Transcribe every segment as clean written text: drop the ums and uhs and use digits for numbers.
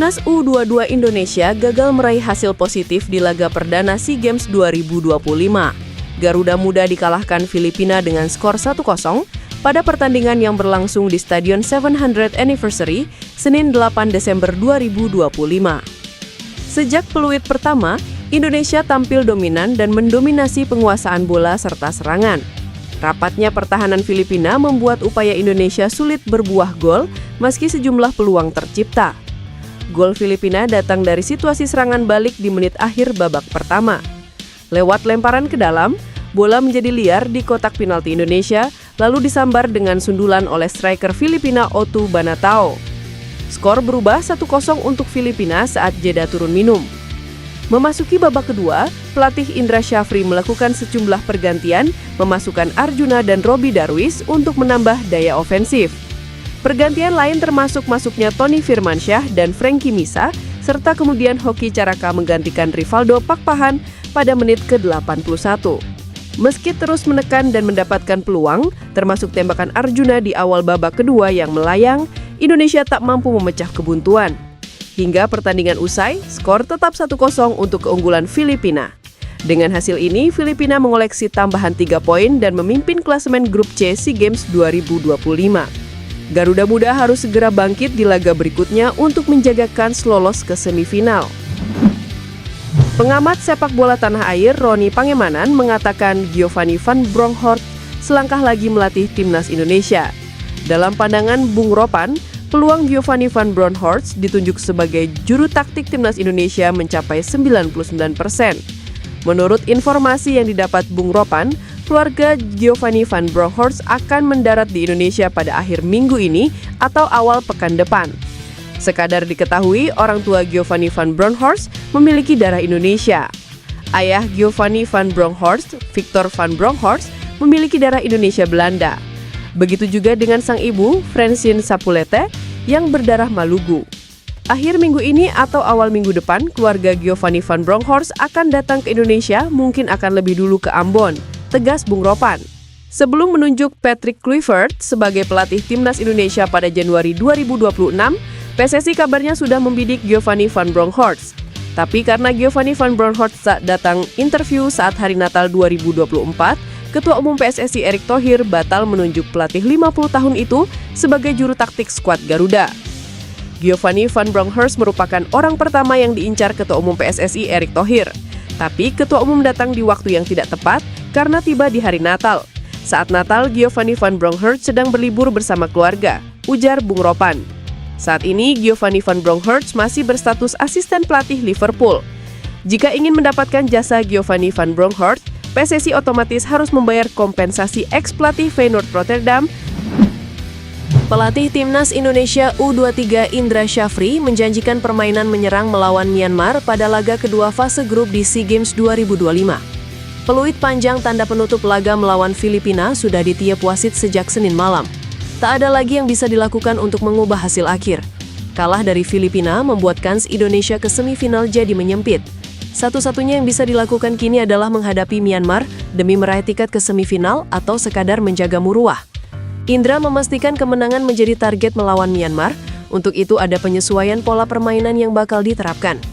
Timnas U22 Indonesia gagal meraih hasil positif di laga perdana SEA Games 2025. Garuda Muda dikalahkan Filipina dengan skor 1-0 pada pertandingan yang berlangsung di Stadion 700th Anniversary, Senin 8 Desember 2025. Sejak peluit pertama, Indonesia tampil dominan dan mendominasi penguasaan bola serta serangan. Rapatnya pertahanan Filipina membuat upaya Indonesia sulit berbuah gol meski sejumlah peluang tercipta. Gol Filipina datang dari situasi serangan balik di menit akhir babak pertama. Lewat lemparan ke dalam, bola menjadi liar di kotak penalti Indonesia, lalu disambar dengan sundulan oleh striker Filipina Otu Banatao. Skor berubah 1-0 untuk Filipina saat jeda turun minum. Memasuki babak kedua, pelatih Indra Syafri melakukan sejumlah pergantian, memasukkan Arjuna dan Robby Darwis untuk menambah daya ofensif. Pergantian lain termasuk masuknya Tony Firmansyah dan Frankie Misa, serta kemudian Hoki Caraka menggantikan Rivaldo Pakpahan pada menit ke-81. Meski terus menekan dan mendapatkan peluang, termasuk tembakan Arjuna di awal babak kedua yang melayang, Indonesia tak mampu memecah kebuntuan. Hingga pertandingan usai, skor tetap 1-0 untuk keunggulan Filipina. Dengan hasil ini, Filipina mengoleksi tambahan 3 poin dan memimpin klasemen grup C SEA Games 2025. Garuda Muda harus segera bangkit di laga berikutnya untuk menjaga kans lolos ke semifinal. Pengamat sepak bola tanah air Roni Pangemanan mengatakan Giovanni Van Bronckhorst selangkah lagi melatih timnas Indonesia. Dalam pandangan Bung Ropan, peluang Giovanni Van Bronckhorst ditunjuk sebagai juru taktik timnas Indonesia mencapai 99%. Menurut informasi yang didapat Bung Ropan, keluarga Giovanni Van Bronckhorst akan mendarat di Indonesia pada akhir minggu ini atau awal pekan depan. Sekadar diketahui, orang tua Giovanni Van Bronckhorst memiliki darah Indonesia. Ayah Giovanni Van Bronckhorst, Victor Van Bronckhorst, memiliki darah Indonesia Belanda. Begitu juga dengan sang ibu, Francine Sapulete, yang berdarah Malugu. Akhir minggu ini atau awal minggu depan, keluarga Giovanni Van Bronckhorst akan datang ke Indonesia, mungkin akan lebih dulu ke Ambon, tegas Bung Ropan. Sebelum menunjuk Patrick Kluivert sebagai pelatih timnas Indonesia pada Januari 2026, PSSI kabarnya sudah membidik Giovanni Van Bronckhorst. Tapi karena Giovanni Van Bronckhorst datang interview saat hari Natal 2024, Ketua Umum PSSI Erick Thohir batal menunjuk pelatih 50 tahun itu sebagai juru taktik skuad Garuda. Giovanni Van Bronckhorst merupakan orang pertama yang diincar Ketua Umum PSSI Erick Thohir. Tapi Ketua Umum datang di waktu yang tidak tepat karena tiba di hari Natal. Saat Natal, Giovanni Van Bronckhorst sedang berlibur bersama keluarga, ujar Bung Ropan. Saat ini, Giovanni Van Bronckhorst masih berstatus asisten pelatih Liverpool. Jika ingin mendapatkan jasa Giovanni Van Bronckhorst, PSSI otomatis harus membayar kompensasi ex-pelatih Feyenoord Rotterdam. Pelatih Timnas Indonesia U23 Indra Syafri menjanjikan permainan menyerang melawan Myanmar pada laga kedua fase grup di SEA Games 2025. Peluit panjang tanda penutup laga melawan Filipina sudah ditiup wasit sejak Senin malam. Tak ada lagi yang bisa dilakukan untuk mengubah hasil akhir. Kalah dari Filipina membuat kans Indonesia ke semifinal jadi menyempit. Satu-satunya yang bisa dilakukan kini adalah menghadapi Myanmar demi meraih tiket ke semifinal atau sekadar menjaga muruah. Indra memastikan kemenangan menjadi target melawan Myanmar, untuk itu ada penyesuaian pola permainan yang bakal diterapkan.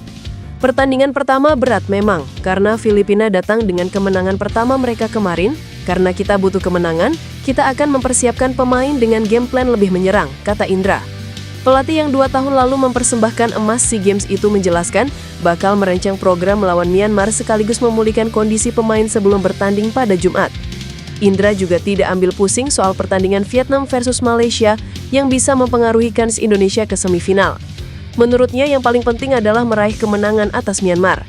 Pertandingan pertama berat memang, karena Filipina datang dengan kemenangan pertama mereka kemarin. Karena kita butuh kemenangan, kita akan mempersiapkan pemain dengan game plan lebih menyerang, kata Indra. Pelatih yang 2 tahun lalu mempersembahkan emas SEA Games itu menjelaskan bakal merancang program melawan Myanmar sekaligus memulihkan kondisi pemain sebelum bertanding pada Jumat. Indra juga tidak ambil pusing soal pertandingan Vietnam versus Malaysia yang bisa mempengaruhi kans Indonesia ke semifinal. Menurutnya yang paling penting adalah meraih kemenangan atas Myanmar.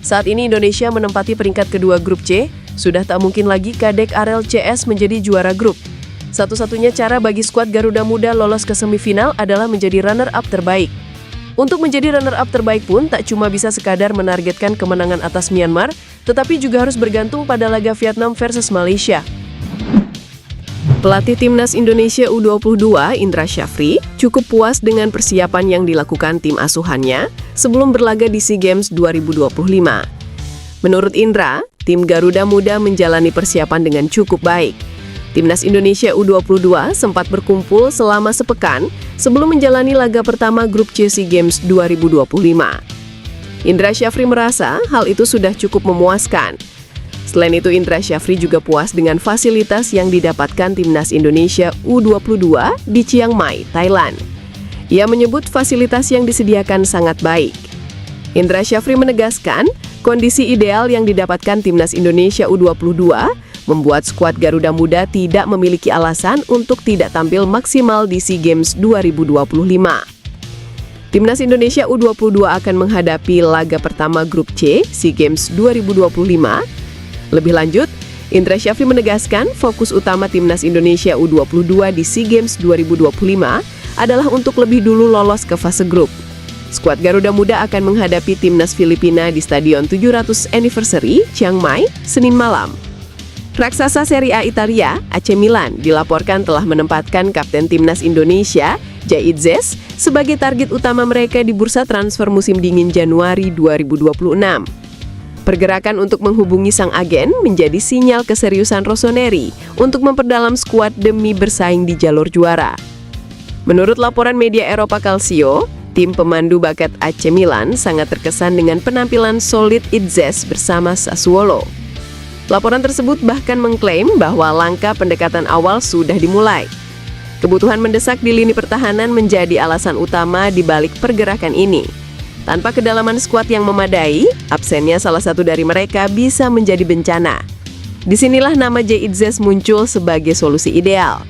Saat ini Indonesia menempati peringkat kedua grup C, sudah tak mungkin lagi Kadek Arel CS menjadi juara grup. Satu-satunya cara bagi skuad Garuda Muda lolos ke semifinal adalah menjadi runner-up terbaik. Untuk menjadi runner-up terbaik pun tak cuma bisa sekadar menargetkan kemenangan atas Myanmar, tetapi juga harus bergantung pada laga Vietnam versus Malaysia. Pelatih Timnas Indonesia U22 Indra Syafri cukup puas dengan persiapan yang dilakukan tim asuhannya sebelum berlaga di SEA Games 2025. Menurut Indra, tim Garuda Muda menjalani persiapan dengan cukup baik. Timnas Indonesia U22 sempat berkumpul selama sepekan sebelum menjalani laga pertama grup C SEA Games 2025. Indra Syafri merasa hal itu sudah cukup memuaskan. Selain itu, Indra Syafri juga puas dengan fasilitas yang didapatkan Timnas Indonesia U22 di Chiang Mai, Thailand. Ia menyebut fasilitas yang disediakan sangat baik. Indra Syafri menegaskan, kondisi ideal yang didapatkan Timnas Indonesia U22 membuat skuad Garuda Muda tidak memiliki alasan untuk tidak tampil maksimal di SEA Games 2025. Timnas Indonesia U22 akan menghadapi laga pertama grup C SEA Games 2025. Lebih lanjut, Indra Syafri menegaskan fokus utama Timnas Indonesia U22 di SEA Games 2025 adalah untuk lebih dulu lolos ke fase grup. Skuad Garuda Muda akan menghadapi Timnas Filipina di Stadion 700 Anniversary, Chiang Mai, Senin malam. Raksasa Serie A Italia, AC Milan, dilaporkan telah menempatkan Kapten Timnas Indonesia, Jai Itzes, sebagai target utama mereka di bursa transfer musim dingin Januari 2026. Pergerakan untuk menghubungi sang agen menjadi sinyal keseriusan Rossoneri untuk memperdalam skuad demi bersaing di jalur juara. Menurut laporan media Eropa Calcio, tim pemandu bakat AC Milan sangat terkesan dengan penampilan solid Itzes bersama Sassuolo. Laporan tersebut bahkan mengklaim bahwa langkah pendekatan awal sudah dimulai. Kebutuhan mendesak di lini pertahanan menjadi alasan utama di balik pergerakan ini. Tanpa kedalaman skuad yang memadai, absennya salah satu dari mereka bisa menjadi bencana. Disinilah nama Jai Itzes muncul sebagai solusi ideal.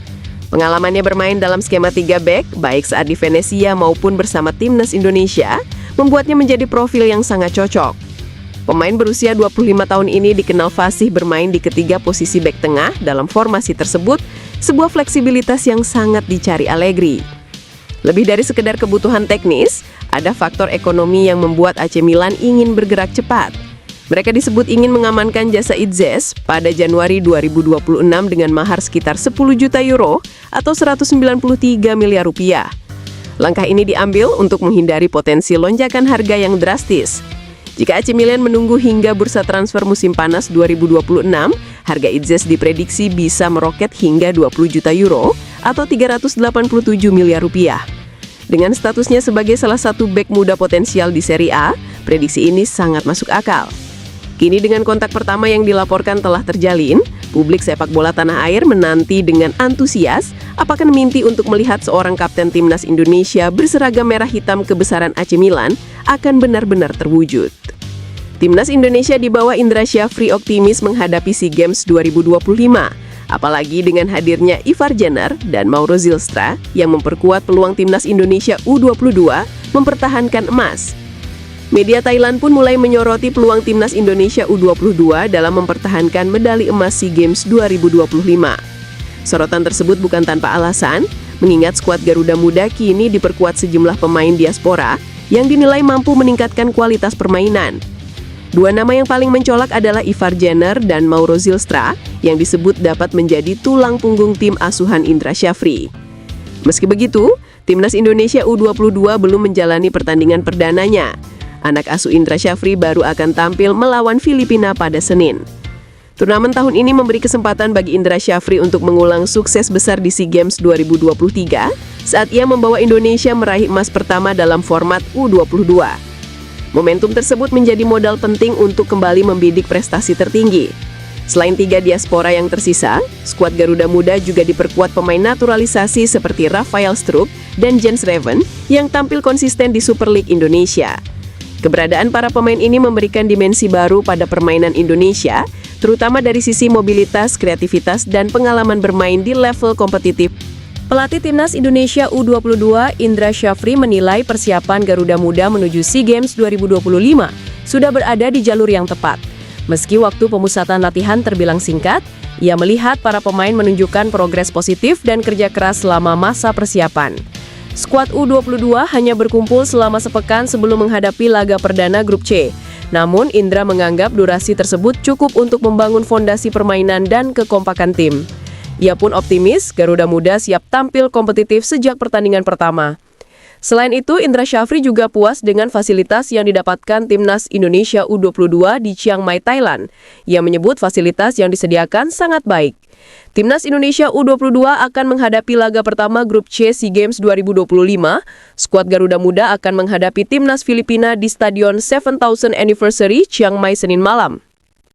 Pengalamannya bermain dalam skema 3 back, baik saat di Venezia maupun bersama Timnas Indonesia, membuatnya menjadi profil yang sangat cocok. Pemain berusia 25 tahun ini dikenal fasih bermain di ketiga posisi bek tengah dalam formasi tersebut, sebuah fleksibilitas yang sangat dicari Allegri. Lebih dari sekedar kebutuhan teknis, ada faktor ekonomi yang membuat AC Milan ingin bergerak cepat. Mereka disebut ingin mengamankan jasa Itzes pada Januari 2026 dengan mahar sekitar 10 juta euro atau 193 miliar rupiah. Langkah ini diambil untuk menghindari potensi lonjakan harga yang drastis. Jika AC Milan menunggu hingga bursa transfer musim panas 2026, harga Itzes diprediksi bisa meroket hingga 20 juta euro atau 387 miliar rupiah. Dengan statusnya sebagai salah satu bek muda potensial di Serie A, prediksi ini sangat masuk akal. Kini dengan kontak pertama yang dilaporkan telah terjalin, publik sepak bola tanah air menanti dengan antusias apakah mimpi untuk melihat seorang kapten Timnas Indonesia berseragam merah hitam kebesaran AC Milan akan benar-benar terwujud. Timnas Indonesia di bawah Indra Syafri optimis menghadapi SEA Games 2025, apalagi dengan hadirnya Ivar Jenner dan Mauro Zylstra yang memperkuat peluang Timnas Indonesia U22 mempertahankan emas. Media Thailand pun mulai menyoroti peluang Timnas Indonesia U22 dalam mempertahankan medali emas SEA Games 2025. Sorotan tersebut bukan tanpa alasan, mengingat skuad Garuda Muda kini diperkuat sejumlah pemain diaspora yang dinilai mampu meningkatkan kualitas permainan. Dua nama yang paling mencolok adalah Ivar Jenner dan Mauro Zylstra yang disebut dapat menjadi tulang punggung tim asuhan Indra Syafri. Meski begitu, Timnas Indonesia U22 belum menjalani pertandingan perdananya. Anak asuh Indra Syafri baru akan tampil melawan Filipina pada Senin. Turnamen tahun ini memberi kesempatan bagi Indra Syafri untuk mengulang sukses besar di SEA Games 2023 saat ia membawa Indonesia meraih emas pertama dalam format U22. Momentum tersebut menjadi modal penting untuk kembali membidik prestasi tertinggi. Selain 3 diaspora yang tersisa, skuad Garuda Muda juga diperkuat pemain naturalisasi seperti Rafael Struijk dan Jens Reven yang tampil konsisten di Super League Indonesia. Keberadaan para pemain ini memberikan dimensi baru pada permainan Indonesia, terutama dari sisi mobilitas, kreativitas, dan pengalaman bermain di level kompetitif. Pelatih Timnas Indonesia U22 Indra Syafri menilai persiapan Garuda Muda menuju SEA Games 2025 sudah berada di jalur yang tepat. Meski waktu pemusatan latihan terbilang singkat, ia melihat para pemain menunjukkan progres positif dan kerja keras selama masa persiapan. Skuad U22 hanya berkumpul selama sepekan sebelum menghadapi laga perdana grup C. Namun Indra menganggap durasi tersebut cukup untuk membangun fondasi permainan dan kekompakan tim. Ia pun optimis Garuda Muda siap tampil kompetitif sejak pertandingan pertama. Selain itu, Indra Syafri juga puas dengan fasilitas yang didapatkan Timnas Indonesia U22 di Chiang Mai, Thailand. Ia menyebut fasilitas yang disediakan sangat baik. Timnas Indonesia U22 akan menghadapi laga pertama Grup C SEA Games 2025. Skuad Garuda Muda akan menghadapi Timnas Filipina di Stadion 7000th Anniversary Chiang Mai Senin malam.